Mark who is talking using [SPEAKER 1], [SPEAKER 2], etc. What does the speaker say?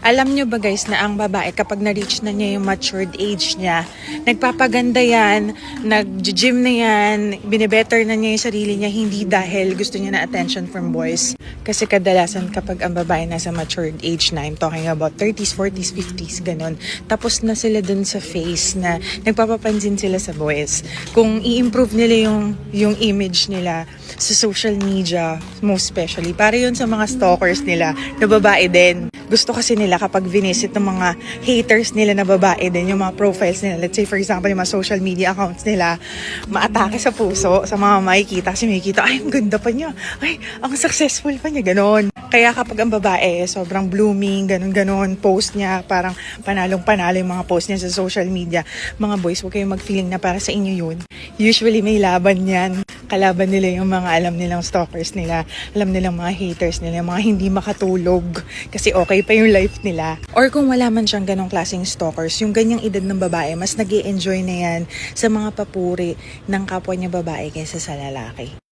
[SPEAKER 1] Alam nyo ba guys na ang babae kapag na-reach na niya yung matured age niya, nagpapaganda yan, nag-gym na yan, bine-better na niya yung sarili niya, hindi dahil gusto niya na attention from boys. Kasi kadalasan kapag ang babae nasa matured age na, I'm talking about 30s, 40s, 50s, ganun. Tapos na sila dun sa phase na nagpapapansin sila sa boys. Kung i-improve nila yung image nila sa social media, most especially, para yun sa mga stalkers nila na babae din. Gusto kasi nila kapag visit ng mga haters nila na babae din, yung mga profiles nila. Let's say for example, yung mga social media accounts nila, maatake sa puso, sa mga makikita. Kasi makikita, ay, ang ganda pa niya. Ay, ang successful pa niya. Ganon. Kaya kapag ang babae, sobrang blooming, ganon-ganon, post niya, parang panalong-panalo yung mga post niya sa social media. Mga boys, huwag kayong mag-feeling na para sa inyo yun. Usually may laban yan. Kalaban nila yung mga alam nilang stalkers nila, alam nilang mga haters nila, yung mga hindi makatulog kasi okay pa yung life nila. Or kung wala man siyang ganong klaseng stalkers, yung ganyang edad ng babae, mas nag-e-enjoy na yan sa mga papuri ng kapwa niya babae kaysa sa lalaki.